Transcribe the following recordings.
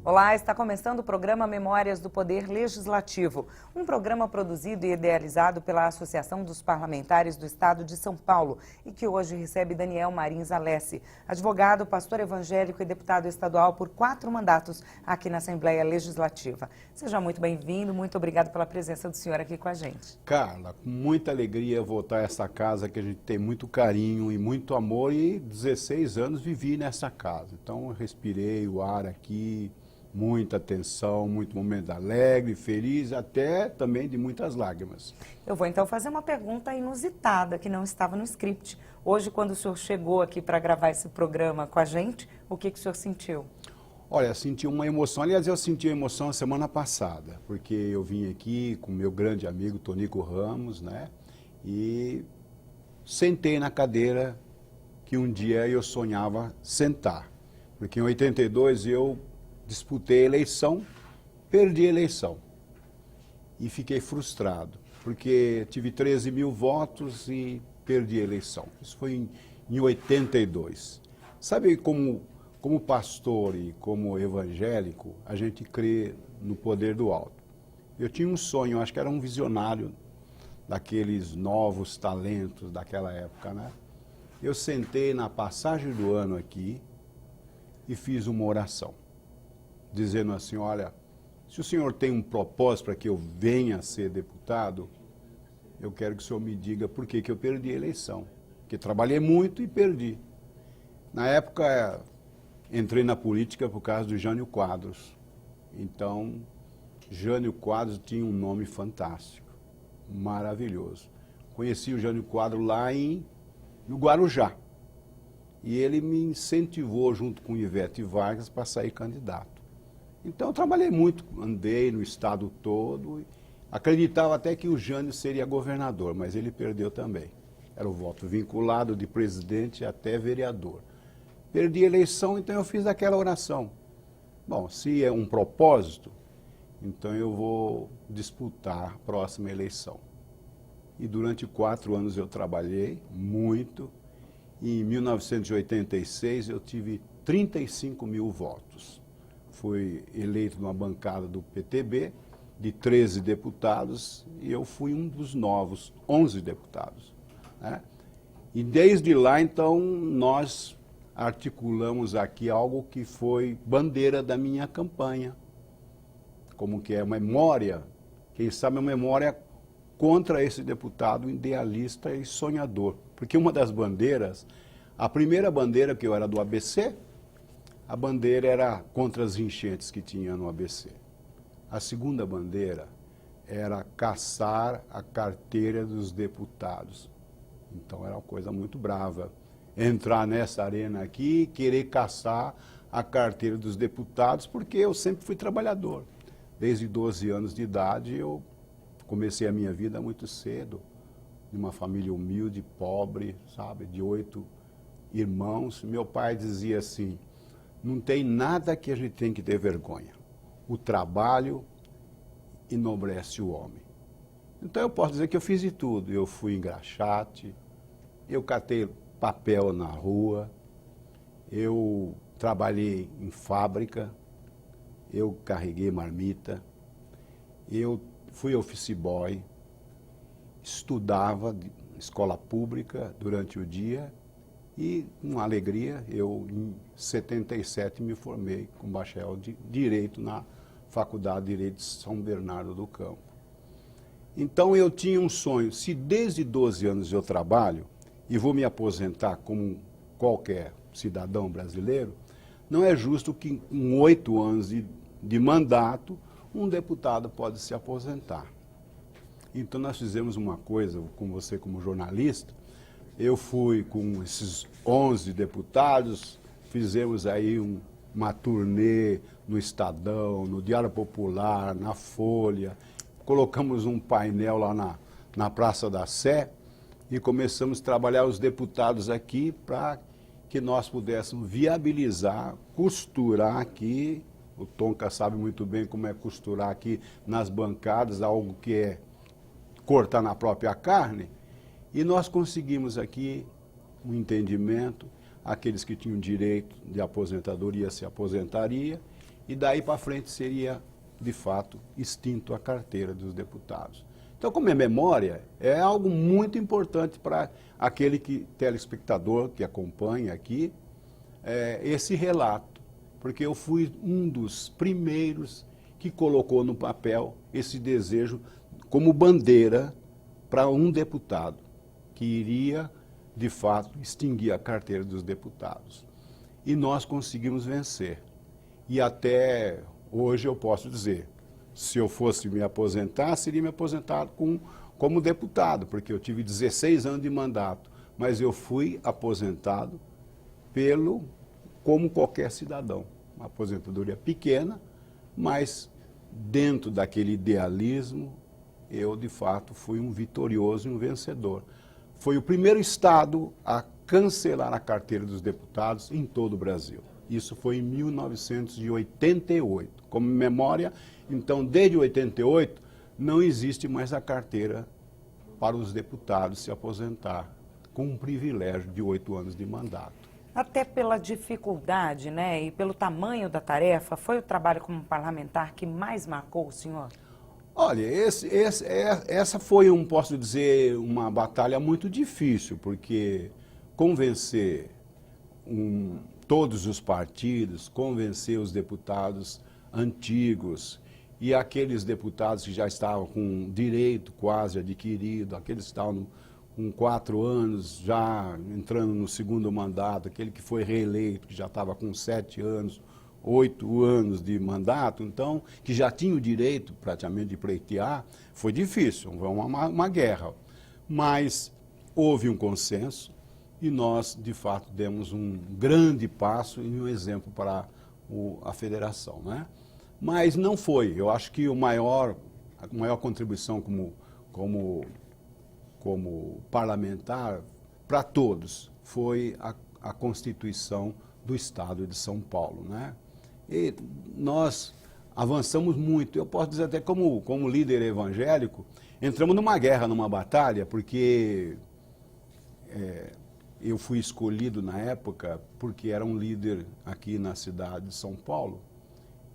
Olá, está começando o programa Memórias do Poder Legislativo, um programa produzido e idealizado pela Associação dos Parlamentares do Estado de São Paulo e que hoje recebe Daniel Marins Alessi, advogado, pastor evangélico e deputado estadual por 4 mandatos aqui na Assembleia Legislativa. Seja muito bem-vindo, muito obrigado pela presença do senhor aqui com a gente. Carla, com muita alegria voltar a essa casa que a gente tem muito carinho e muito amor e 16 anos vivi nessa casa. Então eu respirei o ar aqui, muita atenção, muito momento alegre, feliz, até também de muitas lágrimas. Eu vou então fazer uma pergunta inusitada que não estava no script. Hoje, quando o senhor chegou aqui para gravar esse programa com a gente, o que o senhor sentiu? Olha, senti uma emoção, aliás, eu senti a emoção semana passada, porque eu vim aqui com meu grande amigo Tonico Ramos, né, e sentei na cadeira que um dia eu sonhava sentar, porque em 82 eu disputei a eleição, perdi a eleição e fiquei frustrado, porque tive 13 mil votos e perdi a eleição. Isso foi em 82. Sabe como pastor e como evangélico, a gente crê no poder do alto. Eu tinha um sonho, acho que era um visionário daqueles novos talentos daquela época, né? Eu sentei na passagem do ano aqui e fiz uma oração, dizendo assim, olha, se o senhor tem um propósito para que eu venha a ser deputado, eu quero que o senhor me diga por que eu perdi a eleição. Porque trabalhei muito e perdi. Na época, entrei na política por causa do Jânio Quadros. Então, Jânio Quadros tinha um nome fantástico, maravilhoso. Conheci o Jânio Quadros lá no Guarujá. E ele me incentivou, junto com Ivete Vargas, para sair candidato. Então, eu trabalhei muito, andei no estado todo, acreditava até que o Jânio seria governador, mas ele perdeu também. Era o voto vinculado de presidente até vereador. Perdi a eleição, então eu fiz aquela oração. Bom, se é um propósito, então eu vou disputar a próxima eleição. E durante 4 anos eu trabalhei muito. E em 1986 eu tive 35 mil votos. Fui eleito numa bancada do PTB, de 13 deputados, e eu fui um dos novos 11 deputados, né? E desde lá, então, nós articulamos aqui algo que foi bandeira da minha campanha, como que é uma memória, quem sabe uma memória contra esse deputado idealista e sonhador. Porque uma das bandeiras, a primeira bandeira que eu era do ABC, a bandeira era contra as enchentes que tinha no ABC. A segunda bandeira era caçar a carteira dos deputados. Então era uma coisa muito brava. Entrar nessa arena aqui e querer caçar a carteira dos deputados, porque eu sempre fui trabalhador. Desde 12 anos de idade eu comecei a minha vida muito cedo, de uma família humilde, pobre, sabe, de 8 irmãos. Meu pai dizia assim, não tem nada que a gente tem que ter vergonha. O trabalho enobrece o homem. Então eu posso dizer que eu fiz de tudo. Eu fui engraxate, eu catei papel na rua, eu trabalhei em fábrica, eu carreguei marmita, eu fui office boy, estudava escola pública durante o dia e, com alegria, eu em 77 me formei com bacharel de Direito na Faculdade de Direito de São Bernardo do Campo. Então eu tinha um sonho, se desde 12 anos eu trabalho e vou me aposentar como qualquer cidadão brasileiro, não é justo que com 8 anos de mandato um deputado pode se aposentar. Então nós fizemos uma coisa com você como jornalista, eu fui com esses 11 deputados, fizemos aí uma turnê no Estadão, no Diário Popular, na Folha, colocamos um painel lá na Praça da Sé e começamos a trabalhar os deputados aqui para que nós pudéssemos viabilizar, costurar aqui, o Tonka sabe muito bem como é costurar aqui nas bancadas, algo que é cortar na própria carne, e nós conseguimos aqui um entendimento, aqueles que tinham direito de aposentadoria se aposentaria, e daí para frente seria, de fato, extinto a carteira dos deputados. Então, como é memória, é algo muito importante para aquele telespectador que acompanha aqui, esse relato, porque eu fui um dos primeiros que colocou no papel esse desejo como bandeira para um deputado, que iria, de fato, extinguir a carteira dos deputados. E nós conseguimos vencer. E até hoje eu posso dizer, se eu fosse me aposentar, seria me aposentado como deputado, porque eu tive 16 anos de mandato, mas eu fui aposentado como qualquer cidadão. Uma aposentadoria pequena, mas dentro daquele idealismo, eu de fato fui um vitorioso e um vencedor. Foi o primeiro estado a cancelar a carteira dos deputados em todo o Brasil. Isso foi em 1988. Como memória, então, desde 88, não existe mais a carteira para os deputados se aposentar, com um privilégio de 8 anos de mandato. Até pela dificuldade, né, e pelo tamanho da tarefa, foi o trabalho como parlamentar que mais marcou o senhor? Olha, essa foi, posso dizer, uma batalha muito difícil, porque convencer todos os partidos, convencer os deputados antigos e aqueles deputados que já estavam com direito quase adquirido, aqueles que estavam com 4 anos já entrando no segundo mandato, aquele que foi reeleito, que já estava com 7 anos, 8 anos de mandato, então, que já tinha o direito praticamente de pleitear, foi difícil, foi uma guerra. Mas houve um consenso e nós, de fato, demos um grande passo e um exemplo para a federação, né? Mas não foi. Eu acho que a maior contribuição como parlamentar para todos foi a Constituição do Estado de São Paulo, né? E nós avançamos muito. Eu posso dizer até como líder evangélico, entramos numa guerra, numa batalha, porque eu fui escolhido na época porque era um líder aqui na cidade de São Paulo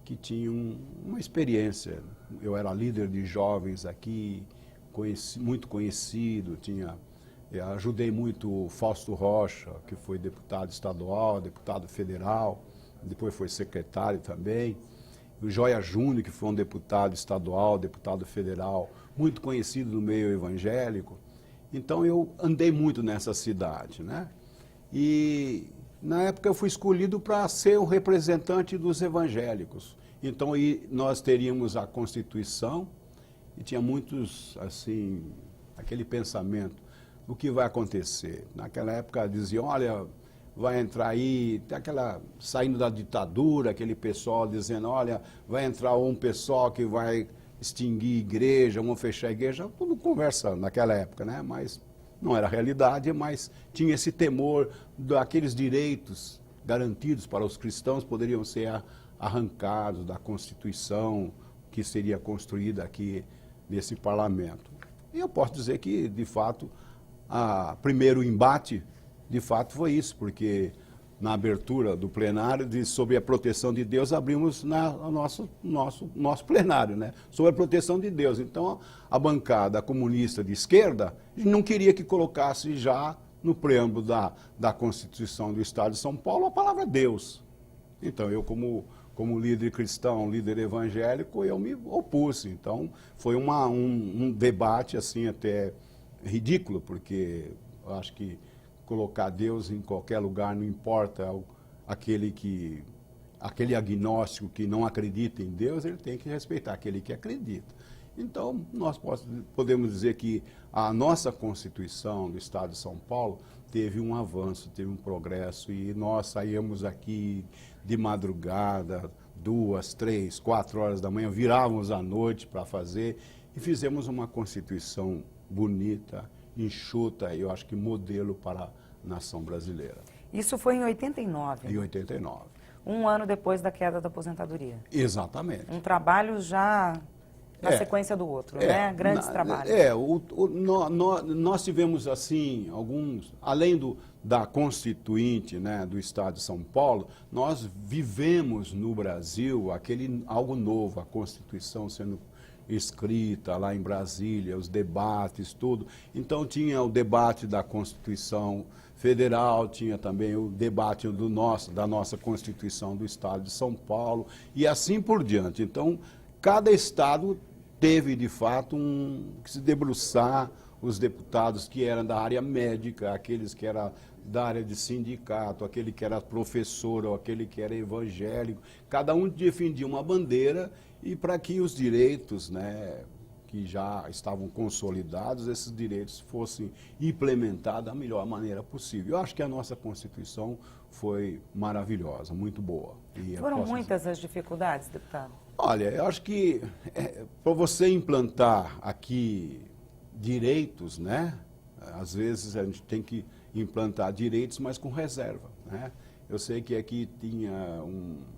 que tinha uma experiência. Eu era líder de jovens aqui, muito conhecido, ajudei muito o Fausto Rocha, que foi deputado estadual, deputado federal, depois foi secretário também. O Joia Júnior, que foi um deputado estadual, deputado federal, muito conhecido no meio evangélico. Então eu andei muito nessa cidade, né? E na época eu fui escolhido para ser o representante dos evangélicos. Então aí nós teríamos a Constituição e tinha muitos, assim, aquele pensamento, o que vai acontecer? Naquela época diziam, olha, vai entrar aí, tem aquela, saindo da ditadura, aquele pessoal dizendo, olha, vai entrar um pessoal que vai extinguir igreja, vão fechar a igreja, tudo conversa naquela época, né? Mas não era realidade, mas tinha esse temor daqueles direitos garantidos para os cristãos poderiam ser arrancados da Constituição que seria construída aqui nesse parlamento. E eu posso dizer que, de fato, o primeiro embate, de fato, foi isso, porque na abertura do plenário, sobre a proteção de Deus, abrimos nosso plenário, né? Sobre a proteção de Deus. Então, a bancada comunista de esquerda não queria que colocasse já no preâmbulo da Constituição do Estado de São Paulo a palavra Deus. Então, eu como líder cristão, líder evangélico, eu me opus. Então, foi um debate assim até ridículo, porque eu acho que colocar Deus em qualquer lugar, não importa aquele agnóstico que não acredita em Deus, ele tem que respeitar aquele que acredita. Então, nós podemos dizer que a nossa Constituição do Estado de São Paulo teve um avanço, teve um progresso, e nós saímos aqui de madrugada, 2, 3, 4 horas da manhã, virávamos à noite para fazer, e fizemos uma Constituição bonita, enxuta, eu acho que modelo para a nação brasileira. Isso foi em 89? Em 89. Um ano depois da queda da aposentadoria. Exatamente. Um trabalho já na sequência do outro, né? Grandes trabalhos. Nós tivemos, assim, além da Constituinte, né, do Estado de São Paulo, nós vivemos no Brasil algo novo, a Constituição sendo escrita lá em Brasília, os debates, tudo. Então tinha o debate da Constituição Federal, tinha também o debate da nossa Constituição do Estado de São Paulo, e assim por diante. Então, cada estado teve, de fato, que se debruçar, os deputados que eram da área médica, aqueles que eram da área de sindicato, aquele que era professor ou aquele que era evangélico, cada um defendia uma bandeira, e para que os direitos, né, que já estavam consolidados, esses direitos fossem implementados da melhor maneira possível. Eu acho que a nossa Constituição foi maravilhosa, muito boa. Foram muitas as dificuldades, deputado? Olha, eu acho que para você implantar aqui direitos, né, às vezes a gente tem que implantar direitos, mas com reserva, né? Eu sei que aqui tinha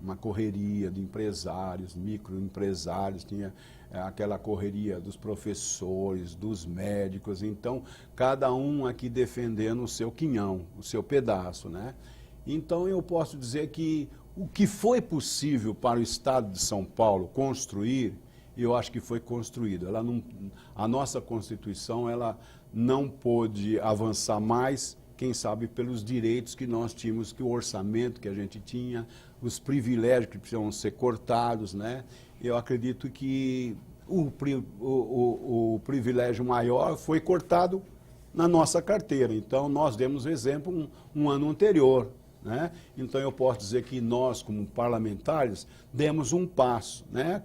uma correria de empresários, microempresários, tinha aquela correria dos professores, dos médicos, então cada um aqui defendendo o seu quinhão, o seu pedaço, né? Então eu posso dizer que o que foi possível para o Estado de São Paulo construir, eu acho que foi construído. A nossa Constituição, ela não pôde avançar mais, quem sabe pelos direitos que nós tínhamos, que o orçamento que a gente tinha, os privilégios que precisam ser cortados, né? Eu acredito que o privilégio maior foi cortado na nossa carteira. Então, nós demos exemplo um ano anterior, né? Então, eu posso dizer que nós, como parlamentares, demos um passo, né?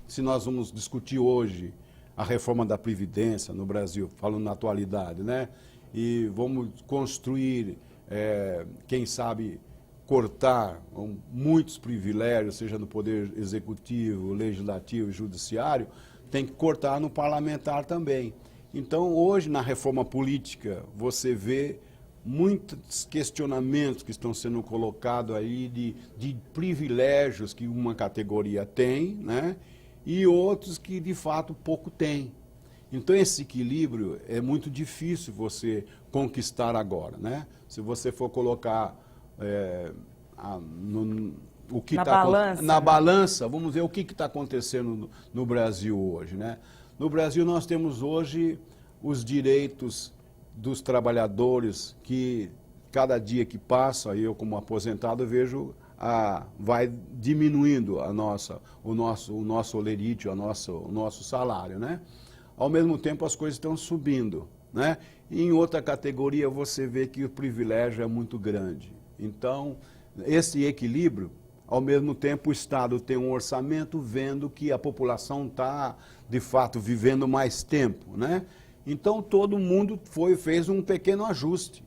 Se nós vamos discutir hoje a reforma da Previdência no Brasil, falando na atualidade, né? E vamos construir, quem sabe, cortar muitos privilégios, seja no Poder Executivo, Legislativo e Judiciário, tem que cortar no parlamentar também. Então, hoje, na reforma política, você vê muitos questionamentos que estão sendo colocados aí de privilégios que uma categoria tem, né? E outros que, de fato, pouco tem. Então, esse equilíbrio é muito difícil você conquistar agora, né? Se você for colocar o que na balança, vamos ver o que está acontecendo no Brasil hoje, né? No Brasil, nós temos hoje os direitos dos trabalhadores que, cada dia que passa, eu como aposentado vejo, vai diminuindo o nosso olerite, o nosso salário, né? Ao mesmo tempo, as coisas estão subindo, né? E em outra categoria, você vê que o privilégio é muito grande. Então, esse equilíbrio, ao mesmo tempo, o Estado tem um orçamento vendo que a população está, de fato, vivendo mais tempo, né? Então, todo mundo fez um pequeno ajuste.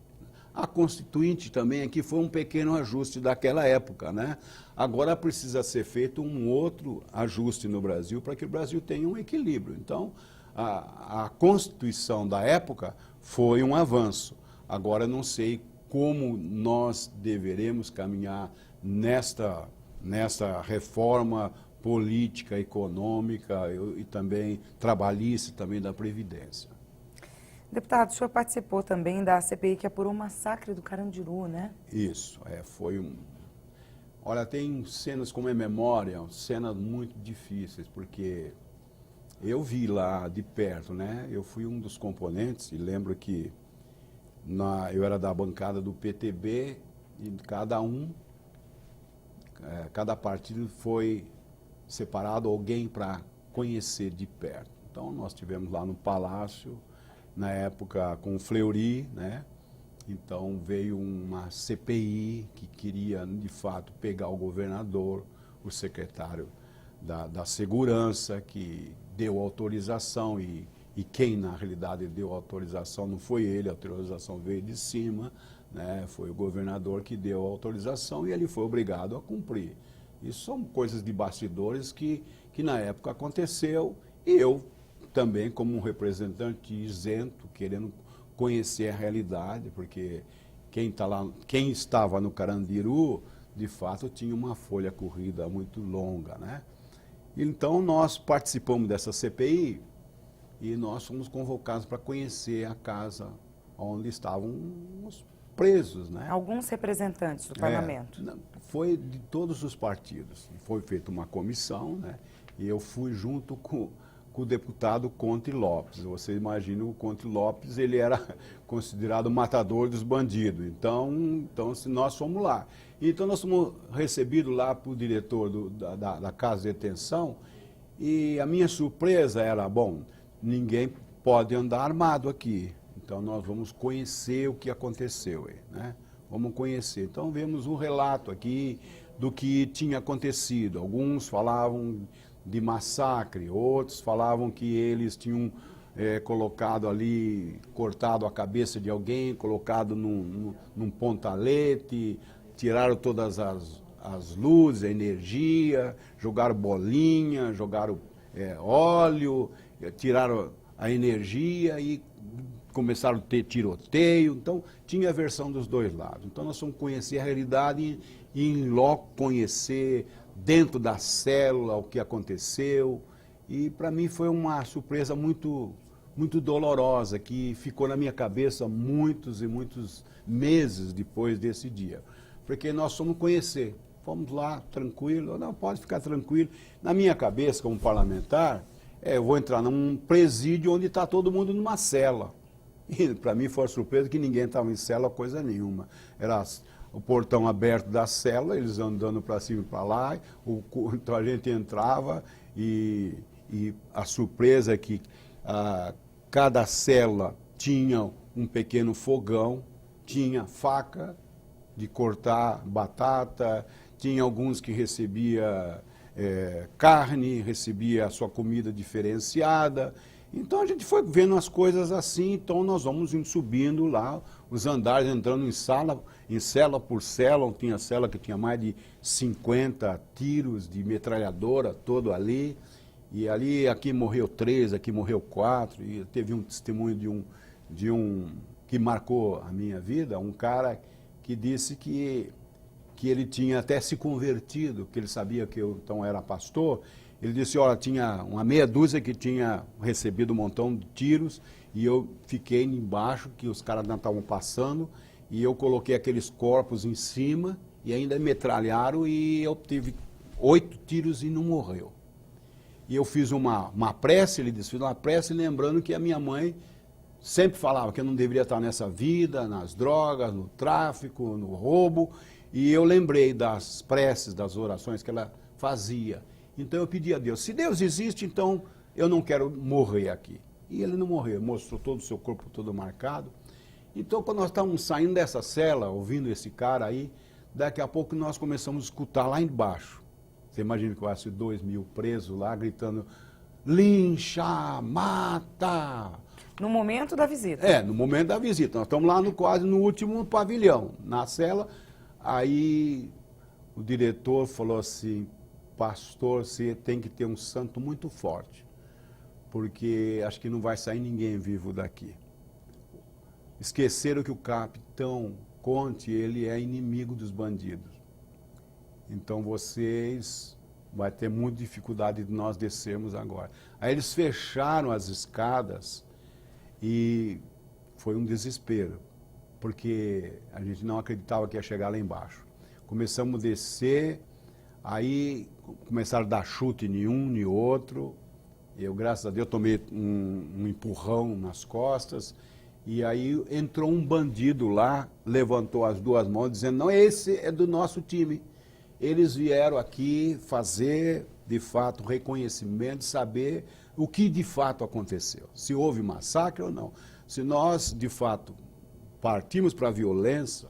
A Constituinte também aqui foi um pequeno ajuste daquela época, né? Agora precisa ser feito um outro ajuste no Brasil para que o Brasil tenha um equilíbrio. Então, a Constituição da época foi um avanço. Agora, não sei como nós deveremos caminhar nesta reforma política, econômica e também trabalhista, também da Previdência. Deputado, o senhor participou também da CPI que apurou o massacre do Carandiru, né? Isso, foi Olha, tem cenas como é memória, cenas muito difíceis, porque eu vi lá de perto, né? Eu fui um dos componentes e lembro que eu era da bancada do PTB e cada partido foi separado alguém para conhecer de perto. Então, nós estivemos lá no Palácio, na época com o Fleury, né? Então veio uma CPI que queria, de fato, pegar o governador, o secretário da Segurança, que deu autorização e quem, na realidade, deu autorização não foi ele, a autorização veio de cima, né? Foi o governador que deu a autorização e ele foi obrigado a cumprir. Isso são coisas de bastidores que na época aconteceu e eu também, como um representante isento, querendo conhecer a realidade, porque quem estava no Carandiru, de fato, tinha uma folha corrida muito longa, né? Então nós participamos dessa CPI e nós fomos convocados para conhecer a casa onde estavam os presos, né? Alguns representantes do parlamento. Foi de todos os partidos. Foi feita uma comissão, né? E eu fui junto com o deputado Conte Lopes. Você imagina, o Conte Lopes, ele era considerado o matador dos bandidos. Então nós fomos lá. Então nós fomos recebidos lá por diretor da Casa de Detenção e a minha surpresa era, bom, ninguém pode andar armado aqui. Então nós vamos conhecer o que aconteceu, né? Vamos conhecer. Então vemos um relato aqui do que tinha acontecido. Alguns falavam de massacre, outros falavam que eles tinham colocado ali, cortado a cabeça de alguém, colocado num pontalete, tiraram todas as luzes, a energia, jogaram bolinha, jogaram óleo, tiraram a energia e começaram a ter tiroteio. Então tinha a versão dos dois lados. Então nós fomos conhecer a realidade e em loco conhecer dentro da célula o que aconteceu, e para mim foi uma surpresa muito dolorosa, que ficou na minha cabeça muitos e muitos meses depois desse dia, porque nós fomos conhecer, fomos lá tranquilo, não, pode ficar tranquilo. Na minha cabeça, como parlamentar, eu vou entrar num presídio onde está todo mundo numa cela, e para mim foi uma surpresa que ninguém estava em cela, coisa nenhuma, era o portão aberto da cela, eles andando para cima e para lá, então a gente entrava e a surpresa é que cada cela tinha um pequeno fogão, tinha faca de cortar batata, tinha alguns que recebia carne, recebia a sua comida diferenciada. Então a gente foi vendo as coisas assim, então nós vamos subindo lá, os andares, entrando em cela por cela, tinha cela que tinha mais de 50 tiros de metralhadora, todo ali, e ali, aqui morreu 3, aqui morreu 4, e teve um testemunho de um que marcou a minha vida, um cara que disse que ele tinha até se convertido, que ele sabia que eu então era pastor. Ele disse, olha, tinha uma meia dúzia que tinha recebido um montão de tiros e eu fiquei embaixo, que os caras não estavam passando, e eu coloquei aqueles corpos em cima e ainda metralharam e eu tive 8 tiros e não morreu. E eu fiz uma prece, ele disse, fiz uma prece lembrando que a minha mãe sempre falava que eu não deveria estar nessa vida, nas drogas, no tráfico, no roubo, e eu lembrei das preces, das orações que ela fazia. Então eu pedi a Deus, se Deus existe, então eu não quero morrer aqui. E ele não morreu, mostrou todo o seu corpo todo marcado. Então quando nós estávamos saindo dessa cela, ouvindo esse cara aí, daqui a pouco nós começamos a escutar lá embaixo. Você imagina que eu acho 2.000 presos lá, gritando, lincha, mata. No momento da visita? No momento da visita. Nós estamos lá quase no último pavilhão, na cela. Aí o diretor falou assim, pastor, você tem que ter um santo muito forte, porque acho que não vai sair ninguém vivo daqui. Esqueceram que o capitão Conte, ele é inimigo dos bandidos. Então vocês vão ter muita dificuldade de nós descermos agora. Aí eles fecharam as escadas e foi um desespero, porque a gente não acreditava que ia chegar lá embaixo. Começamos a descer, aí começaram a dar chute em um, em outro. Eu, graças a Deus, tomei um empurrão nas costas. E aí entrou um bandido lá, levantou as 2 mãos, dizendo, não, esse é do nosso time. Eles vieram aqui fazer, de fato, reconhecimento, saber o que de fato aconteceu. Se houve massacre ou não. Se nós, de fato, partimos para a violência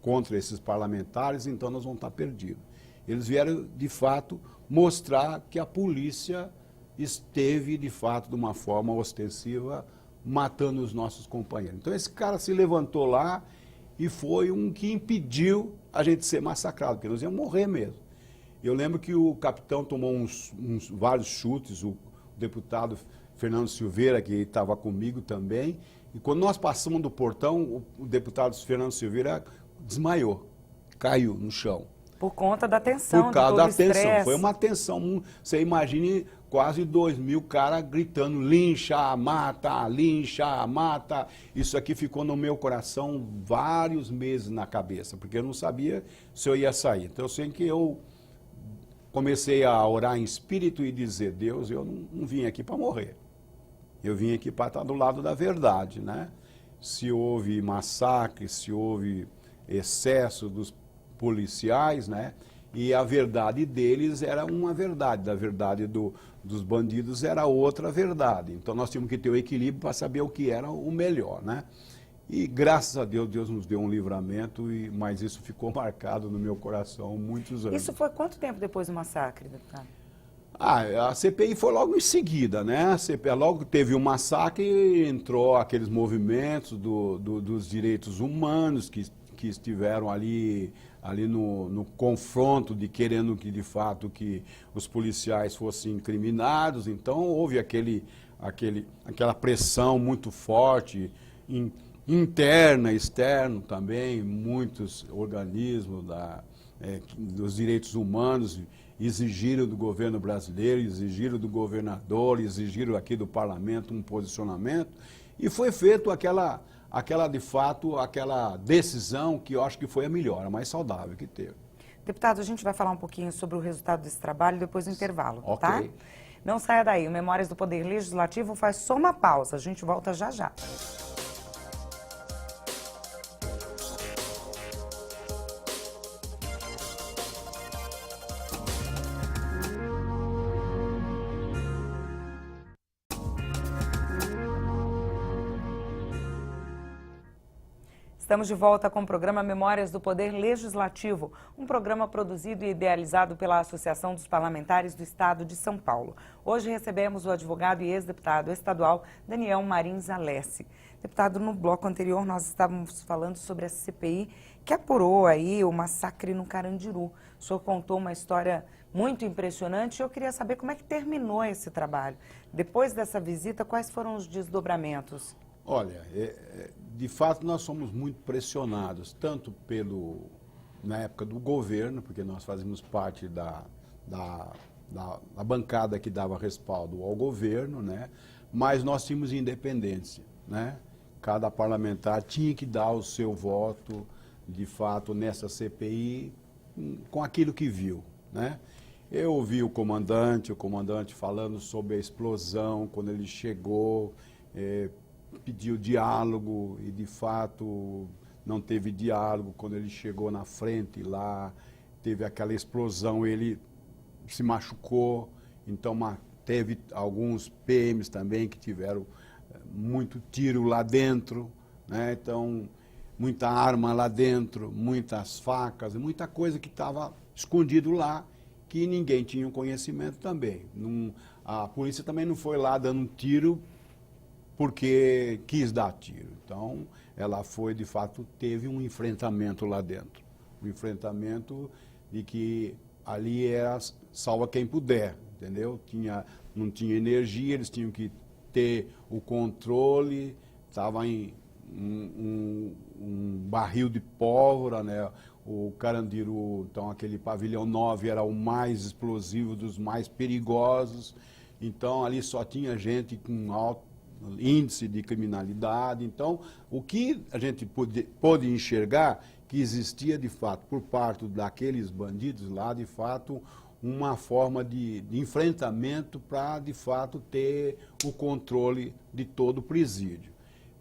contra esses parlamentares, então nós vamos estar perdidos. Eles vieram, de fato, mostrar que a polícia esteve, de fato, de uma forma ostensiva, matando os nossos companheiros. Então esse cara se levantou lá e foi um que impediu a gente ser massacrado, porque nós íamos morrer mesmo. Eu lembro que o capitão tomou vários chutes, o deputado Fernando Silveira, que estava comigo também, e quando nós passamos do portão, o deputado Fernando Silveira desmaiou, caiu no chão. Por conta da tensão, Por causa de da todo o tensão. estresse. Foi uma tensão. Você imagine quase 2.000 caras gritando lincha, mata, lincha, mata. Isso aqui ficou no meu coração vários meses na cabeça, porque eu não sabia se eu ia sair. Então eu sei que eu comecei a orar em espírito e dizer, Deus, eu não vim aqui para morrer. Eu vim aqui para estar do lado da verdade, né? Se houve massacre, se houve excesso dos policiais, né? E a verdade deles era uma verdade, da verdade dos bandidos era outra verdade. Então nós tínhamos que ter o equilíbrio para saber o que era o melhor, né? E graças a Deus, Deus nos deu um livramento, mas isso ficou marcado no meu coração muitos anos. Isso foi quanto tempo depois do massacre, deputado? A CPI foi logo em seguida, né? A CPI, logo teve o massacre, entrou aqueles movimentos dos direitos humanos que estiveram ali no confronto de querendo que, de fato, que os policiais fossem incriminados. Então, houve aquela pressão muito forte, interna, externa também, muitos organismos dos direitos humanos exigiram do governo brasileiro, exigiram do governador, exigiram aqui do parlamento um posicionamento, e foi feito de fato, aquela decisão que eu acho que foi a melhor, a mais saudável que teve. Deputado, a gente vai falar um pouquinho sobre o resultado desse trabalho depois do intervalo, Ok. tá? Não saia daí, o Memórias do Poder Legislativo faz só uma pausa, a gente volta já já. Estamos de volta com o programa Memórias do Poder Legislativo, um programa produzido e idealizado pela Associação dos Parlamentares do Estado de São Paulo. Hoje recebemos o advogado e ex-deputado estadual Daniel Marins Alessi. Deputado, no bloco anterior nós estávamos falando sobre a CPI que apurou aí o massacre no Carandiru. O senhor contou uma história muito impressionante e eu queria saber como é que terminou esse trabalho. Depois dessa visita, quais foram os desdobramentos? Olha, de fato nós somos muito pressionados, tanto na época do governo, porque nós fazíamos parte da bancada que dava respaldo ao governo, né? Mas nós tínhamos independência, né? Cada parlamentar tinha que dar o seu voto, de fato, nessa CPI, com aquilo que viu, né? Eu ouvi o comandante falando sobre a explosão, quando ele chegou, pediu diálogo e, de fato, não teve diálogo. Quando ele chegou na frente lá, teve aquela explosão, ele se machucou. Então, teve alguns PMs também que tiveram muito tiro lá dentro, né? Então, muita arma lá dentro, muitas facas, muita coisa que estava escondido lá, que ninguém tinha conhecimento também. A polícia também não foi lá dando um tiro porque quis dar tiro. Então, ela foi, de fato, teve um enfrentamento lá dentro. Um enfrentamento de que ali era salva quem puder, entendeu? Não tinha energia, eles tinham que ter o controle, estava em um barril de pólvora, né? O Carandiru, então aquele pavilhão 9 era o mais explosivo, dos mais perigosos. Então, ali só tinha gente com alto índice de criminalidade. Então, o que a gente pôde enxergar, que existia de fato, por parte daqueles bandidos lá, de fato, uma forma de enfrentamento para, de fato, ter o controle de todo o presídio.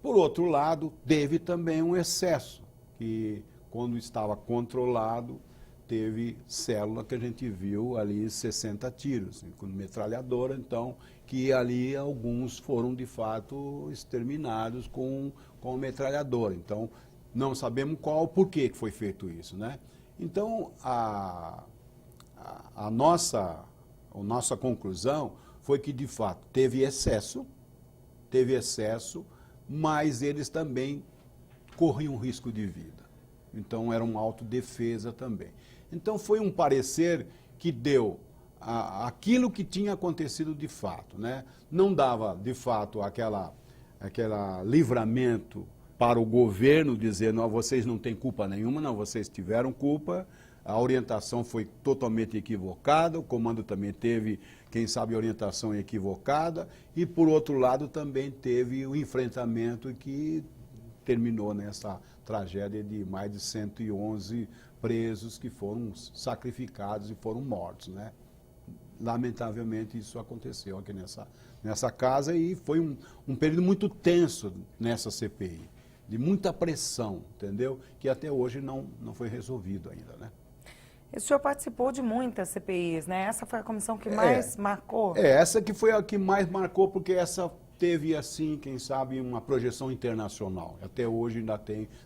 Por outro lado, teve também um excesso, que quando estava controlado, teve célula que a gente viu ali 60 tiros, com metralhadora, então, que ali alguns foram de fato exterminados com metralhadora. Então, não sabemos por que foi feito isso, né? Então, a nossa conclusão foi que de fato teve excesso, mas eles também corriam risco de vida. Então, era uma autodefesa também. Então, foi um parecer que deu aquilo que tinha acontecido de fato, né? Não dava, de fato, aquela livramento para o governo dizer, não, vocês não têm culpa nenhuma, não, vocês tiveram culpa, a orientação foi totalmente equivocada, o comando também teve, quem sabe, orientação equivocada, e por outro lado também teve o enfrentamento que terminou nessa tragédia de mais de 111 presos que foram sacrificados e foram mortos, né? Lamentavelmente isso aconteceu aqui nessa casa e foi um período muito tenso nessa CPI, de muita pressão, entendeu? Que até hoje não foi resolvido ainda, né? O senhor participou de muitas CPIs, né? Essa foi a comissão que mais marcou? Essa que foi a que mais marcou, porque essa teve, assim, quem sabe, uma projeção internacional. Até hoje ainda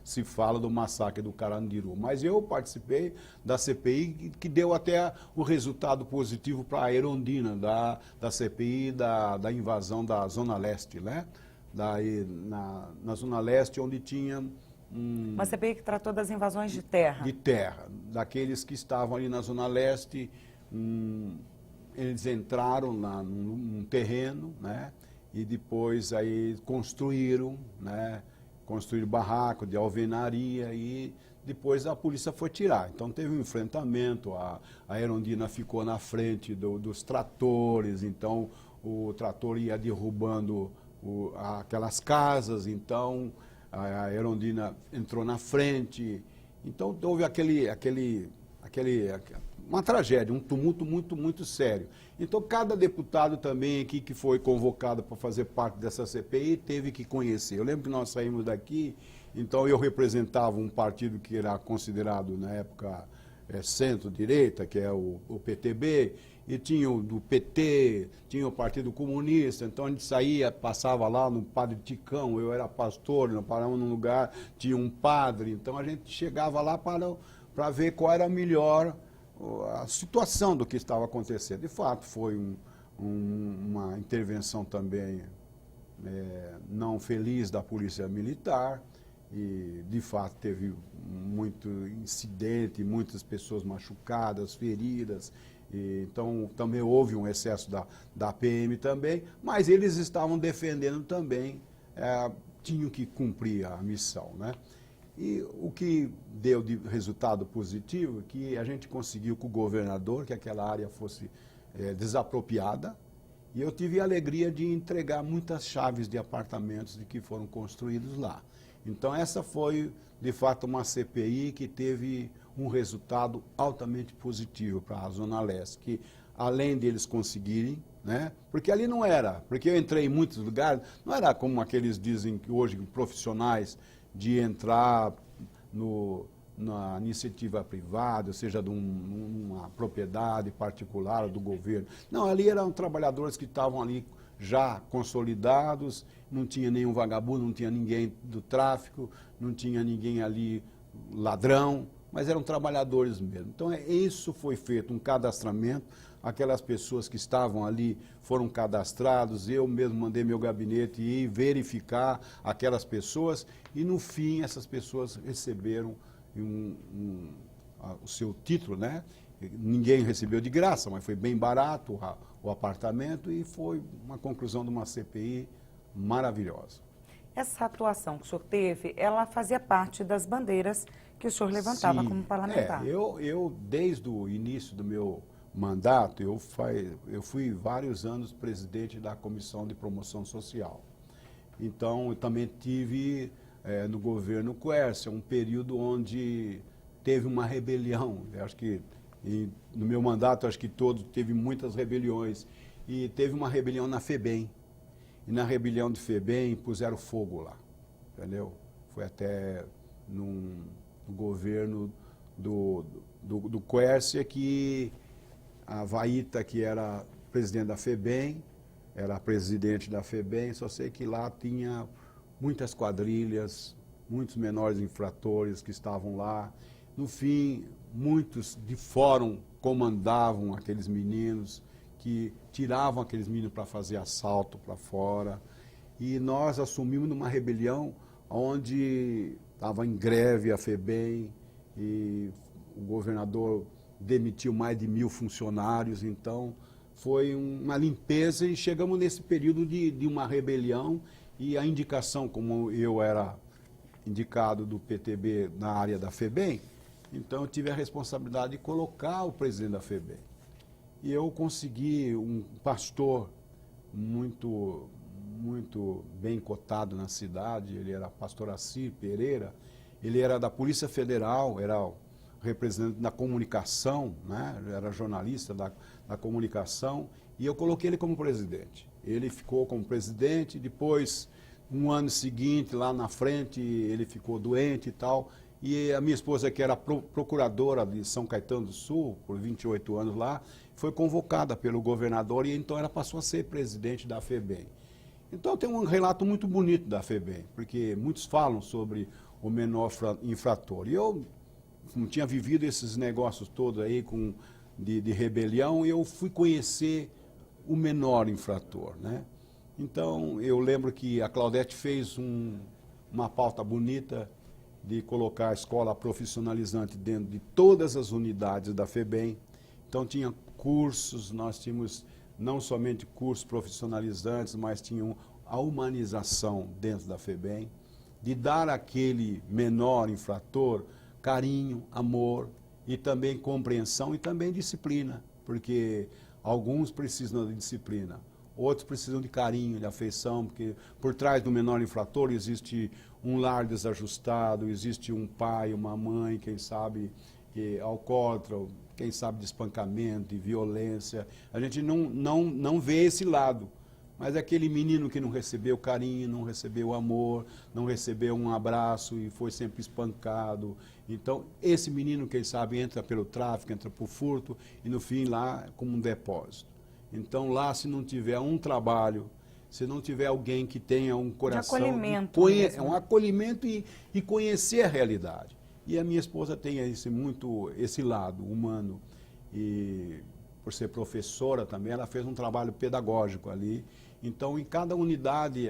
se fala do massacre do Carandiru. Mas eu participei da CPI que deu até o resultado positivo para a Erundina, da CPI da invasão da Zona Leste, né? Na Zona Leste, onde tinha uma CPI que tratou das invasões de terra. De terra. Daqueles que estavam ali na Zona Leste, eles entraram num terreno, né? E depois aí construíram, né? Construíram barraco de alvenaria e depois a polícia foi tirar. Então teve um enfrentamento, a Erundina ficou na frente dos tratores, então o trator ia derrubando aquelas casas, então a Erundina entrou na frente. Então houve uma tragédia, um tumulto muito sério. Então cada deputado também aqui que foi convocado para fazer parte dessa CPI teve que conhecer. Eu lembro que nós saímos daqui, então eu representava um partido que era considerado na época centro-direita, que é o PTB, e tinha o do PT, tinha o Partido Comunista, então a gente saía, passava lá no Padre Ticão, eu era pastor, nós parávamos num lugar, tinha um padre, então a gente chegava lá para ver qual era a melhor a situação do que estava acontecendo. De fato, foi uma intervenção também não feliz da Polícia Militar, e de fato teve muito incidente, muitas pessoas machucadas, feridas. Então também houve um excesso da PM também, mas eles estavam defendendo também, tinham que cumprir a missão, né? E o que deu de resultado positivo é que a gente conseguiu com o governador que aquela área fosse desapropriada, e eu tive a alegria de entregar muitas chaves de apartamentos que foram construídos lá. Então essa foi, de fato, uma CPI que teve um resultado altamente positivo para a Zona Leste, que além deles conseguirem, né? Porque ali não era, porque eu entrei em muitos lugares, não era como aqueles dizem que hoje profissionais de entrar na iniciativa privada, ou seja, de uma propriedade particular do governo. Não, ali eram trabalhadores que estavam ali já consolidados, não tinha nenhum vagabundo, não tinha ninguém do tráfico, não tinha ninguém ali ladrão, mas eram trabalhadores mesmo. Então, isso foi feito, um cadastramento, aquelas pessoas que estavam ali foram cadastrados, eu mesmo mandei meu gabinete ir verificar aquelas pessoas e, no fim, essas pessoas receberam o seu título, né? Ninguém recebeu de graça, mas foi bem barato o apartamento e foi uma conclusão de uma CPI maravilhosa. Essa atuação que o senhor teve, ela fazia parte das bandeiras que o senhor levantava como parlamentar. Eu, desde o início do meu mandato, eu fui vários anos presidente da Comissão de Promoção Social. Então, eu também tive no governo Quércia um período onde teve uma rebelião. Eu acho que no meu mandato, acho que teve muitas rebeliões. E teve uma rebelião na FEBEM. E na rebelião de FEBEM puseram fogo lá, entendeu? Foi até no governo do Quércia que a Vaíta, que era presidente da FEBEM, era presidente da FEBEM, só sei que lá tinha muitas quadrilhas, muitos menores infratores que estavam lá. No fim, muitos de fórum comandavam aqueles meninos, que tiravam aqueles meninos para fazer assalto para fora. E nós assumimos numa rebelião onde estava em greve a FEBEM e o governador demitiu mais de 1000 funcionários. Então, foi uma limpeza e chegamos nesse período de uma rebelião e a indicação, como eu era indicado do PTB na área da FEBEM, Então eu tive a responsabilidade de colocar o presidente da FEBEM. E eu consegui um pastor muito bem cotado na cidade, ele era pastor Assir Pereira, ele era da Polícia Federal, era o representante da comunicação, né? Era jornalista da comunicação, e eu coloquei ele como presidente. Ele ficou como presidente, depois, um ano seguinte, lá na frente, ele ficou doente e tal, e a minha esposa, que era procuradora de São Caetano do Sul, por 28 anos lá, foi convocada pelo governador, e então ela passou a ser presidente da FEBEM. Então tem um relato muito bonito da FEBEM, porque muitos falam sobre o menor infrator. E eu não tinha vivido esses negócios todos aí de rebelião, e eu fui conhecer o menor infrator, né? Então eu lembro que a Claudete fez uma pauta bonita de colocar a escola profissionalizante dentro de todas as unidades da FEBEM. Então tinha cursos, nós tínhamos não somente cursos profissionalizantes, mas tinham a humanização dentro da FEBEM, de dar àquele menor infrator carinho, amor e também compreensão e também disciplina, porque alguns precisam de disciplina, outros precisam de carinho, de afeição, porque por trás do menor infrator existe um lar desajustado, existe um pai, uma mãe, quem sabe, alcoólatra, quem sabe de espancamento, de violência. A gente não vê esse lado, mas aquele menino que não recebeu carinho, não recebeu amor, não recebeu um abraço e foi sempre espancado. Então, esse menino, quem sabe, entra pelo tráfico, entra por furto e no fim lá como um depósito. Então lá, se não tiver um trabalho, se não tiver alguém que tenha um coração... De acolhimento um acolhimento e conhecer a realidade. E a minha esposa tem esse lado humano. E por ser professora também, ela fez um trabalho pedagógico ali. Então, em cada unidade,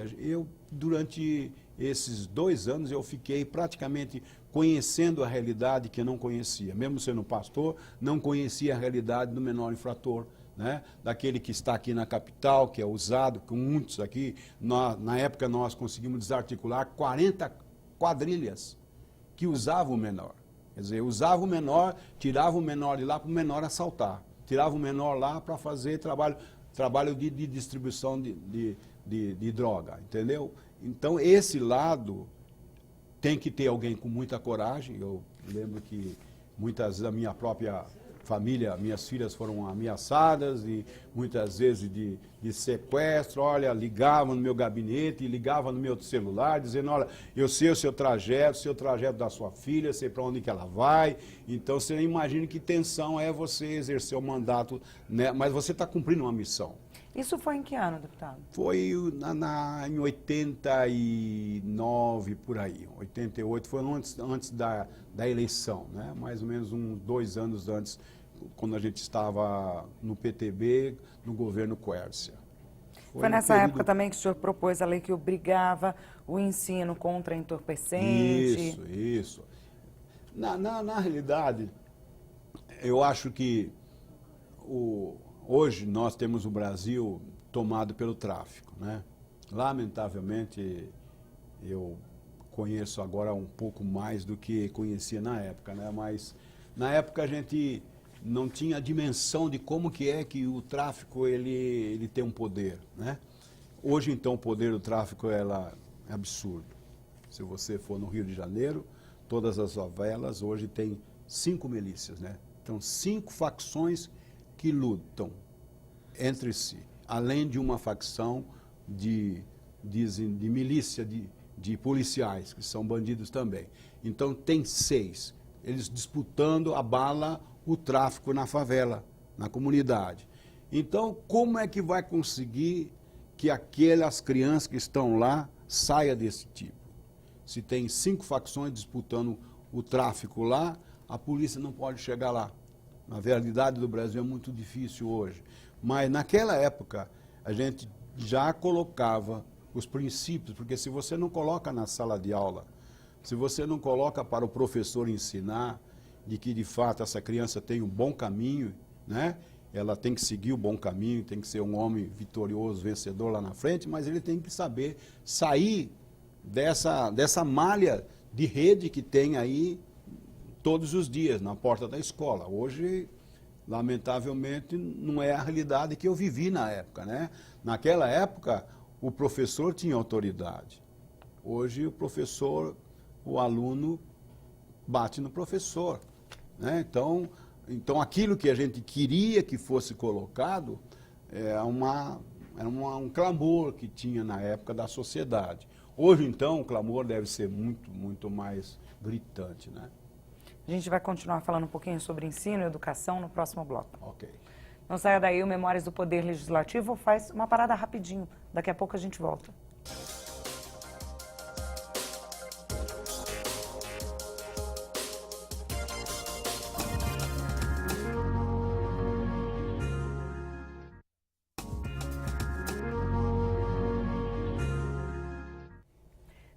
durante esses 2 anos, eu fiquei praticamente conhecendo a realidade que eu não conhecia. Mesmo sendo pastor, não conhecia a realidade do menor infrator, né? Daquele que está aqui na capital, que é usado, com muitos aqui. Na época, nós conseguimos desarticular 40 quadrilhas que usavam o menor. Quer dizer, usava o menor, tirava o menor de lá para o menor assaltar. Tirava o menor lá para fazer trabalho de distribuição de droga, entendeu? Então, esse lado tem que ter alguém com muita coragem. Eu lembro que muitas vezes a minha própria família, minhas filhas foram ameaçadas e muitas vezes de sequestro. Olha, ligavam no meu gabinete, ligavam no meu celular, dizendo, olha, eu sei o seu trajeto da sua filha, sei para onde que ela vai. Então, você imagina que tensão é você exercer o mandato, né? Mas você está cumprindo uma missão. Isso foi em que ano, deputado? Foi em 89, por aí. 88, foi antes da eleição, né? Mais ou menos uns 2 anos antes, quando a gente estava no PTB, no governo Quércia. Foi nessa época também que o senhor propôs a lei que obrigava o ensino contra entorpecente? Isso. Na realidade, eu acho que hoje nós temos o Brasil tomado pelo tráfico, né? Lamentavelmente, eu conheço agora um pouco mais do que conhecia na época, né? Mas na época a gente não tinha a dimensão de como que é que o tráfico ele tem um poder, né? Hoje então o poder do tráfico é absurdo. Se você for no Rio de Janeiro, todas as favelas hoje tem 5 milícias, né? Então 5 facções que lutam entre si, além de uma facção de milícia, de policiais, que são bandidos também. Então tem 6, eles disputando a bala, o tráfico na favela, na comunidade. Então, como é que vai conseguir que aquelas crianças que estão lá saiam desse tipo? Se tem 5 facções disputando o tráfico lá, a polícia não pode chegar lá. Na realidade do Brasil é muito difícil hoje. Mas naquela época a gente já colocava os princípios, porque se você não coloca na sala de aula, se você não coloca para o professor ensinar de que de fato essa criança tem um bom caminho, né? Ela tem que seguir o bom caminho, tem que ser um homem vitorioso, vencedor lá na frente, mas ele tem que saber sair dessa malha de rede que tem aí todos os dias na porta da escola. Hoje, lamentavelmente, não é a realidade que eu vivi na época, né? Naquela época, o professor tinha autoridade. Hoje, o aluno bate no professor, né? Então, aquilo que a gente queria que fosse colocado era um clamor que tinha na época da sociedade. Hoje, então, o clamor deve ser muito, muito mais gritante, né? A gente vai continuar falando um pouquinho sobre ensino e educação no próximo bloco. Ok. Não saia daí, o Memórias do Poder Legislativo faz uma parada rapidinho. Daqui a pouco a gente volta.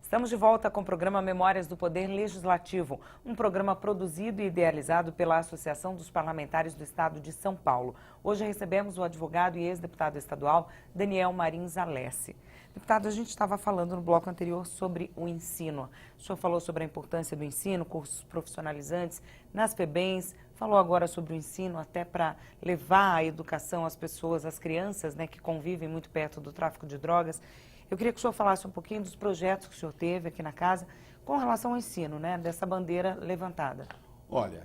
Estamos de volta com o programa Memórias do Poder Legislativo, um programa produzido e idealizado pela Associação dos Parlamentares do Estado de São Paulo. Hoje recebemos o advogado e ex-deputado estadual Daniel Marins Alessi. Deputado, a gente estava falando no bloco anterior sobre o ensino. O senhor falou sobre a importância do ensino, cursos profissionalizantes nas FEBEMs, falou agora sobre o ensino até para levar a educação às pessoas, às crianças, né, que convivem muito perto do tráfico de drogas. Eu queria que o senhor falasse um pouquinho dos projetos que o senhor teve aqui na casa com relação ao ensino, né, dessa bandeira levantada. Olha,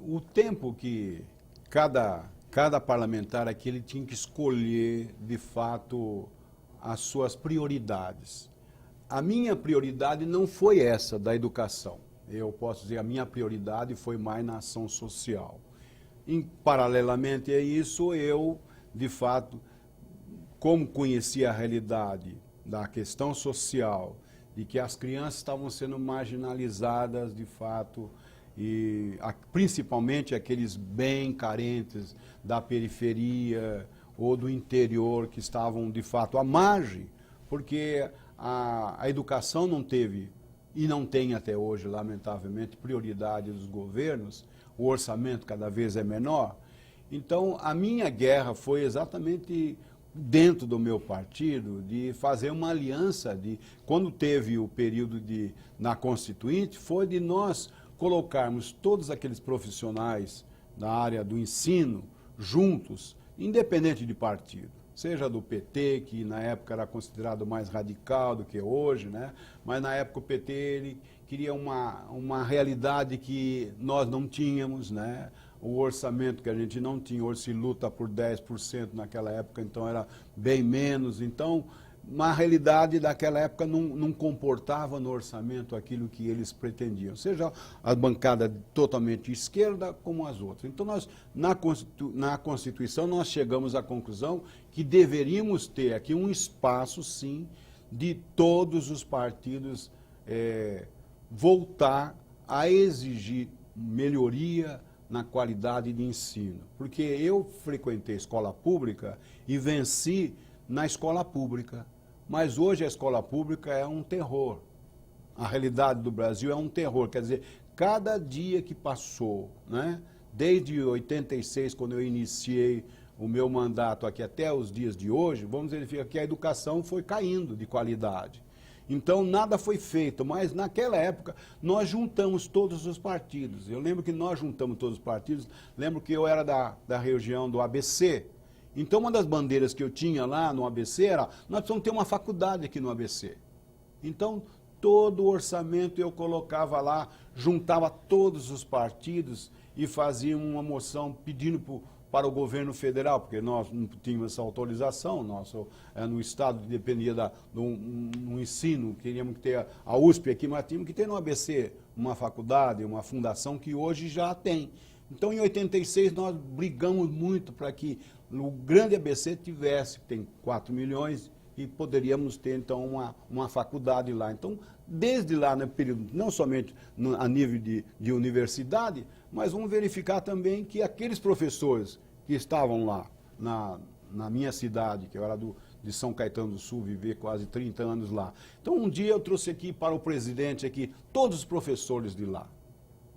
o tempo que cada parlamentar aqui ele tinha que escolher, de fato, as suas prioridades. A minha prioridade não foi essa da educação. Eu posso dizer, a minha prioridade foi mais na ação social. Paralelamente a isso, eu, de fato, como conhecia a realidade da questão social, de que as crianças estavam sendo marginalizadas de fato, e principalmente aqueles bem carentes da periferia ou do interior que estavam de fato à margem, porque a educação não teve e não tem até hoje, lamentavelmente, prioridade dos governos, o orçamento cada vez é menor. Então, a minha guerra foi exatamente dentro do meu partido, de fazer uma aliança, quando teve o período na Constituinte, foi de nós colocarmos todos aqueles profissionais da área do ensino juntos, independente de partido, seja do PT, que na época era considerado mais radical do que hoje, né? Mas na época o PT ele queria uma realidade que nós não tínhamos, né? O orçamento que a gente não tinha, hoje se luta por 10% naquela época, então era bem menos. Então, uma realidade daquela época não comportava no orçamento aquilo que eles pretendiam, seja a bancada totalmente esquerda como as outras. Então, nós, na Constituição, nós chegamos à conclusão que deveríamos ter aqui um espaço, sim, de todos os partidos voltar a exigir melhoria na qualidade de ensino. Porque eu frequentei escola pública e venci na escola pública. Mas hoje a escola pública é um terror. A realidade do Brasil é um terror. Quer dizer, cada dia que passou, né, desde 86, quando eu iniciei o meu mandato aqui até os dias de hoje, vamos verificar que a educação foi caindo de qualidade. Então, nada foi feito, mas naquela época nós juntamos todos os partidos. Eu lembro que nós juntamos todos os partidos, lembro que eu era da região do ABC. Então, uma das bandeiras que eu tinha lá no ABC era, nós precisamos ter uma faculdade aqui no ABC. Então, todo o orçamento eu colocava lá, juntava todos os partidos e fazia uma moção pedindo para o governo federal, porque nós não tínhamos essa autorização, no Estado dependia do ensino, queríamos ter a USP aqui, mas tínhamos que ter no ABC uma faculdade, uma fundação que hoje já tem. Então, em 86, nós brigamos muito para que o grande ABC tem 4 milhões, e poderíamos ter, então, uma faculdade lá. Então, desde lá, no período, não somente a nível de universidade, mas vamos verificar também que aqueles professores que estavam lá, na minha cidade, que eu era de São Caetano do Sul, vivi quase 30 anos lá. Então, um dia eu trouxe aqui para o presidente, aqui, todos os professores de lá,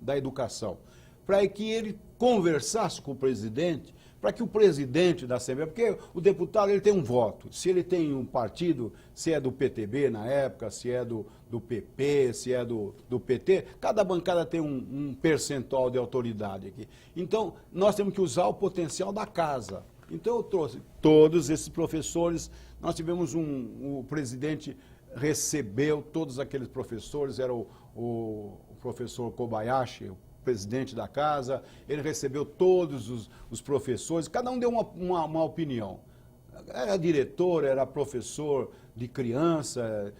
da educação, para que ele conversasse com o presidente, para que o presidente da Assembleia, porque o deputado ele tem um voto, se ele tem um partido, se é do PTB na época, se é do PP, se é do PT, cada bancada tem um percentual de autoridade aqui. Então, nós temos que usar o potencial da casa. Então, eu trouxe todos esses professores, nós tivemos o presidente recebeu todos aqueles professores, era o professor Kobayashi, o presidente da casa, ele recebeu todos os professores, cada um deu uma opinião. Era diretor, era professor de criança,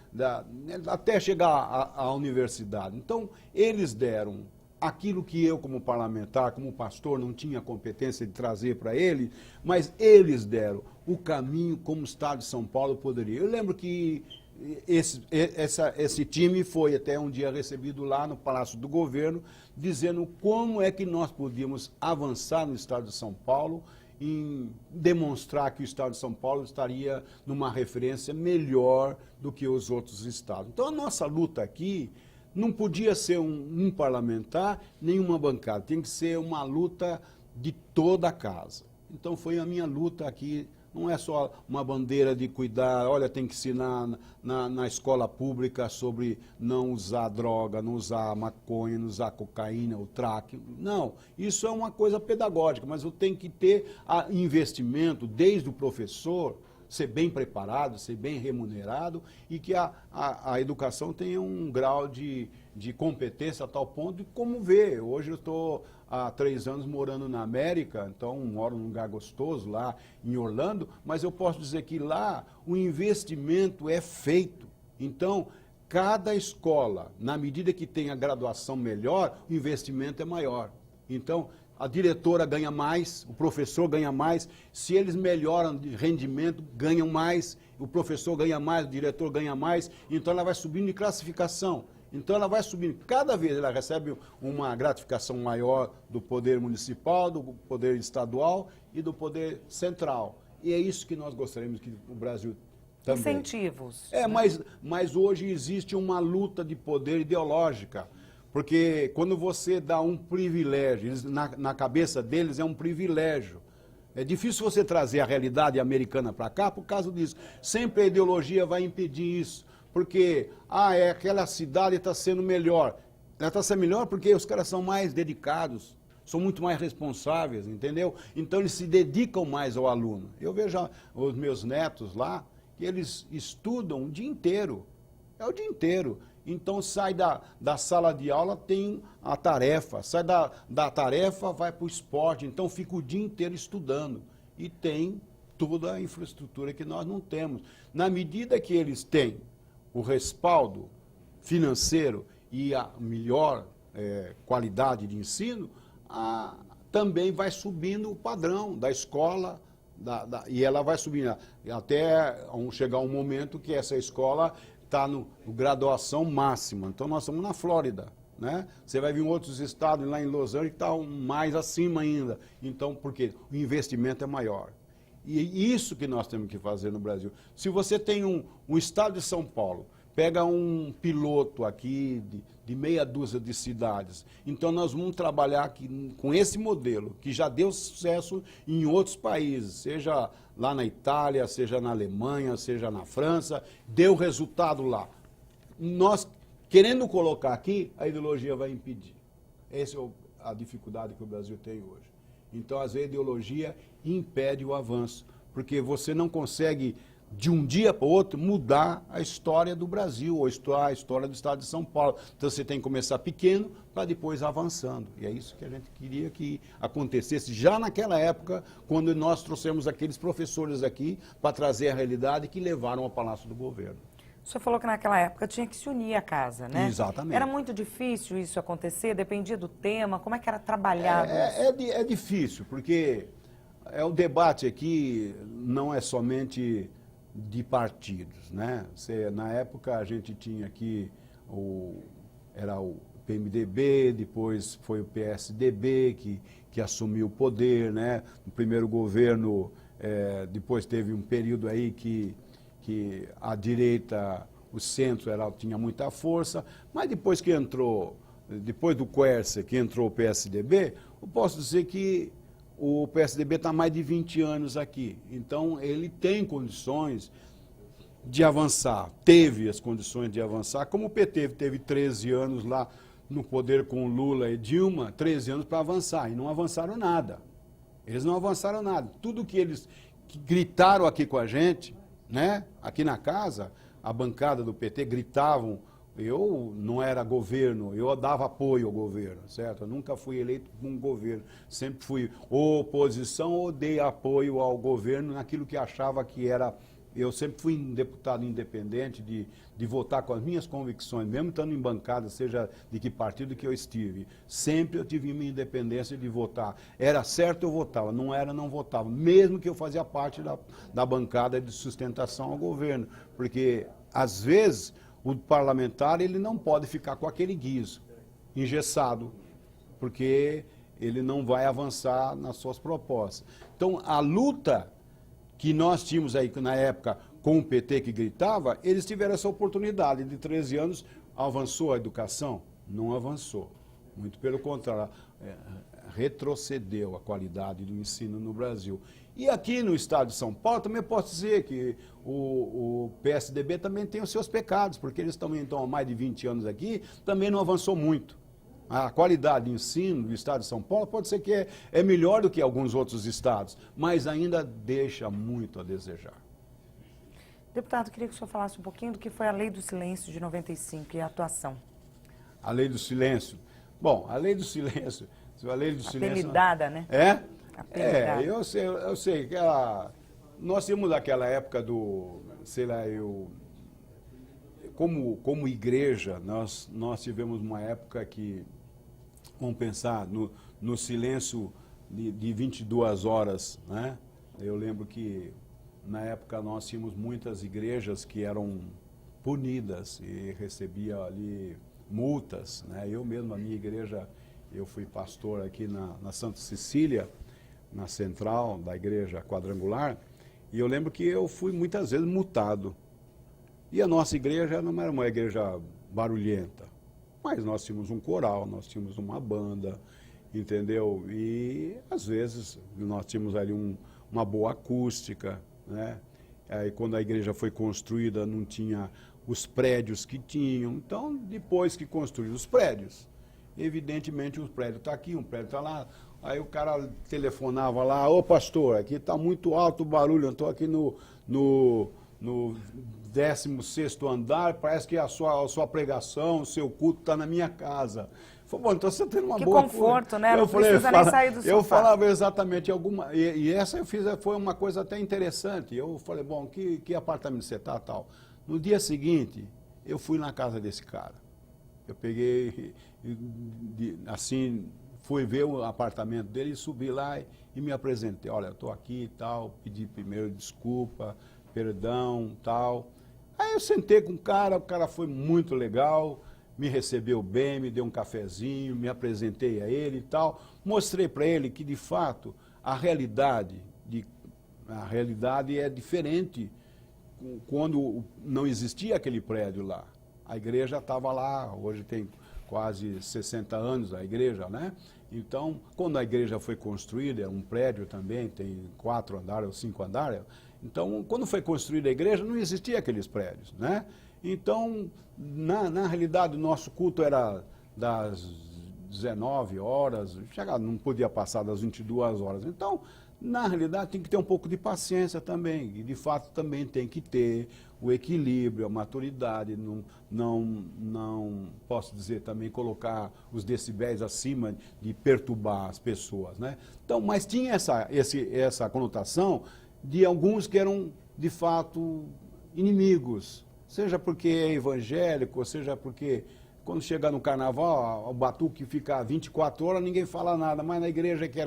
até chegar à universidade. Então, eles deram aquilo que eu, como parlamentar, como pastor, não tinha competência de trazer para ele, mas eles deram o caminho como o Estado de São Paulo poderia. Eu lembro que esse time foi até um dia recebido lá no Palácio do Governo, dizendo como é que nós podíamos avançar no Estado de São Paulo, em demonstrar que o Estado de São Paulo estaria numa referência melhor do que os outros estados. Então, a nossa luta aqui não podia ser um parlamentar, nem uma bancada, tem que ser uma luta de toda a casa. Então, foi a minha luta aqui. Não é só uma bandeira de cuidar, olha, tem que ensinar na escola pública sobre não usar droga, não usar maconha, não usar cocaína, o crack. Não, isso é uma coisa pedagógica, mas eu tenho que ter investimento desde o professor, ser bem preparado, ser bem remunerado e que a educação tenha um grau de competência a tal ponto de como ver. Hoje eu estou há 3 anos morando na América, então moro num lugar gostoso lá em Orlando, mas eu posso dizer que lá o investimento é feito. Então, cada escola, na medida que tem a graduação melhor, o investimento é maior. Então, a diretora ganha mais, o professor ganha mais, se eles melhoram de rendimento, ganham mais, o professor ganha mais, o diretor ganha mais, então ela vai subindo de classificação. Então ela vai subindo, cada vez ela recebe uma gratificação maior do poder municipal, do poder estadual e do poder central. E é isso que nós gostaríamos que o Brasil também. Incentivos. Mas hoje existe uma luta de poder ideológica. Porque quando você dá um privilégio, na cabeça deles é um privilégio. É difícil você trazer a realidade americana para cá por causa disso. Sempre a ideologia vai impedir isso. Porque, aquela cidade está sendo melhor. Ela está sendo melhor porque os caras são mais dedicados, são muito mais responsáveis, entendeu? Então eles se dedicam mais ao aluno. Eu vejo os meus netos lá, que eles estudam o dia inteiro. É o dia inteiro. Então sai da sala de aula, tem a tarefa, sai da tarefa, vai para o esporte, então fica o dia inteiro estudando. E tem toda a infraestrutura que nós não temos. Na medida que eles têm o respaldo financeiro e a melhor qualidade de ensino, também vai subindo o padrão da escola, e ela vai subindo até chegar um momento que essa escola está no graduação máxima. Então, nós estamos na Flórida, né? Você vai ver em outros estados, lá em Los Angeles, que está mais acima ainda. Então, por quê? O investimento é maior. E isso que nós temos que fazer no Brasil. Se você tem um estado de São Paulo, pega um piloto aqui de meia dúzia de cidades, então nós vamos trabalhar aqui com esse modelo, que já deu sucesso em outros países, seja lá na Itália, seja na Alemanha, seja na França, deu resultado lá. Nós, querendo colocar aqui, a ideologia vai impedir. Essa é a dificuldade que o Brasil tem hoje. Então, às vezes, a ideologia impede o avanço, porque você não consegue, de um dia para o outro, mudar a história do Brasil, ou a história do Estado de São Paulo. Então, você tem que começar pequeno, para depois avançando. E é isso que a gente queria que acontecesse já naquela época, quando nós trouxemos aqueles professores aqui para trazer a realidade que levaram ao Palácio do Governo. O senhor falou que naquela época tinha que se unir a casa, né? Exatamente. Era muito difícil isso acontecer? Dependia do tema? Como é que era trabalhado? É difícil, porque o debate aqui não é somente de partidos, né? Na época a gente tinha aqui, era o PMDB, depois foi o PSDB que assumiu o poder, né? No primeiro governo, depois teve um período aí que a direita, o centro tinha muita força, mas depois do Quércia, que entrou o PSDB, eu posso dizer que o PSDB está há mais de 20 anos aqui, então ele tem condições de avançar, teve as condições de avançar, como o PT teve 13 anos lá no poder com Lula e Dilma, 13 anos para avançar, e não avançaram nada. Eles não avançaram nada. Tudo que eles gritaram aqui com a gente, né, aqui na casa, a bancada do PT gritavam. Eu não era governo, eu dava apoio ao governo, certo? Eu nunca fui eleito por um governo, sempre fui oposição ou dei apoio ao governo naquilo que achava que era. Eu sempre fui um deputado independente de votar com as minhas convicções, mesmo estando em bancada, seja de que partido que eu estive. Sempre eu tive minha independência de votar. Era certo, eu votava, não era, não votava, mesmo que eu fazia parte da bancada de sustentação ao governo, porque às vezes o parlamentar ele não pode ficar com aquele guiso, engessado, porque ele não vai avançar nas suas propostas. Então, a luta que nós tínhamos aí na época com o PT que gritava, eles tiveram essa oportunidade. De 13 anos, avançou a educação? Não avançou. Muito pelo contrário, retrocedeu a qualidade do ensino no Brasil. E aqui no estado de São Paulo, também posso dizer que o PSDB também tem os seus pecados, porque eles também estão há mais de 20 anos aqui, também não avançou muito. A qualidade de ensino do estado de São Paulo pode ser que é melhor do que alguns outros estados, mas ainda deixa muito a desejar. Deputado, queria que o senhor falasse um pouquinho do que foi a Lei do Silêncio de 95 e a atuação. A Lei do Silêncio. Bom, a Lei do Silêncio... A Lei do Silêncio... Apelidada, né? É? Apelidada. Eu sei que nós tínhamos aquela época do, sei lá, como igreja, nós tivemos uma época que, vamos pensar, no silêncio de 22 horas, né? Eu lembro que, na época, nós tínhamos muitas igrejas que eram punidas e recebia ali multas, né? Eu mesmo, a minha igreja, eu fui pastor aqui na Santa Cecília, na central da igreja quadrangular, e eu lembro que eu fui muitas vezes multado. E a nossa igreja não era uma igreja barulhenta, mas nós tínhamos um coral, nós tínhamos uma banda, entendeu? E às vezes nós tínhamos ali uma boa acústica, né? Aí quando a igreja foi construída não tinha os prédios que tinham, então depois que construíram os prédios, evidentemente um prédio está aqui, um prédio está lá. Aí o cara telefonava lá, ô pastor, aqui está muito alto o barulho, eu estou aqui no 16º andar, parece que a sua pregação, o seu culto está na minha casa. Falei, bom, então você tem uma boa conforto, coisa. Né? Eu não falei, precisa nem sair do sofá. Eu falava exatamente alguma... E essa eu fiz, foi uma coisa até interessante. Eu falei, bom, que apartamento você está, tal? No dia seguinte, eu fui na casa desse cara. Eu peguei, assim... Fui ver o apartamento dele e subi lá e me apresentei. Olha, eu estou aqui e tal, pedi primeiro desculpa, perdão e tal. Aí eu sentei com o cara foi muito legal, me recebeu bem, me deu um cafezinho, me apresentei a ele e tal. Mostrei para ele que, de fato, a realidade é diferente quando não existia aquele prédio lá. A igreja estava lá, hoje tem quase 60 anos a igreja, né? Então, quando a igreja foi construída, é um prédio também, tem 4 andares ou 5 andares, então, quando foi construída a igreja, não existia aqueles prédios, né? Então, na realidade, o nosso culto era das 19 horas, não podia passar das 22 horas. Então, na realidade, tem que ter um pouco de paciência também, e de fato também tem que ter o equilíbrio, a maturidade, não posso dizer também colocar os decibéis acima de perturbar as pessoas, né? Então, mas tinha essa conotação de alguns que eram, de fato, inimigos, seja porque é evangélico, seja porque quando chega no carnaval, o batuque fica 24 horas, ninguém fala nada, mas na igreja que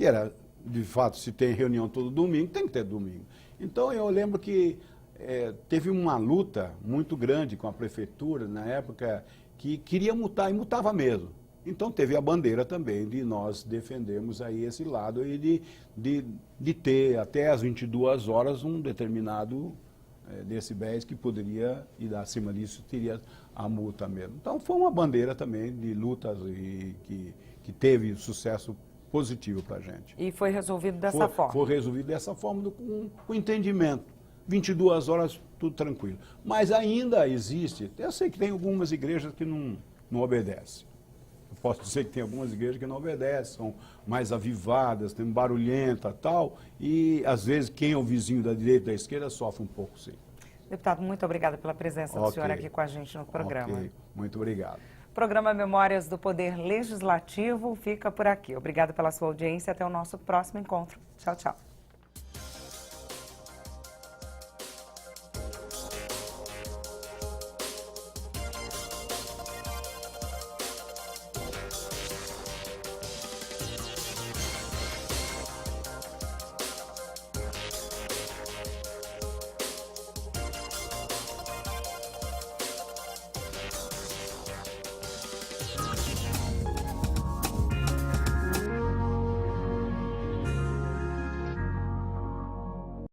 era de fato, se tem reunião todo domingo, tem que ter domingo. Então, eu lembro que teve uma luta muito grande com a prefeitura, na época, que queria multar, e multava mesmo. Então, teve a bandeira também de nós defendermos aí esse lado e de ter até as 22 horas um determinado decibéis que poderia, e acima disso, teria a multa mesmo. Então, foi uma bandeira também de lutas e que teve sucesso positivo para a gente. E foi resolvido dessa forma? Foi resolvido dessa forma, com entendimento. 22 horas, tudo tranquilo. Mas ainda existe, eu sei que tem algumas igrejas que não obedecem. Eu posso dizer que tem algumas igrejas que não obedecem, são mais avivadas, tem barulhenta e tal, e às vezes quem é o vizinho da direita e da esquerda sofre um pouco, sim. Deputado, muito obrigada pela presença do senhor aqui com a gente no programa. Ok, muito obrigado. O programa Memórias do Poder Legislativo fica por aqui. Obrigada pela sua audiência e até o nosso próximo encontro. Tchau, tchau.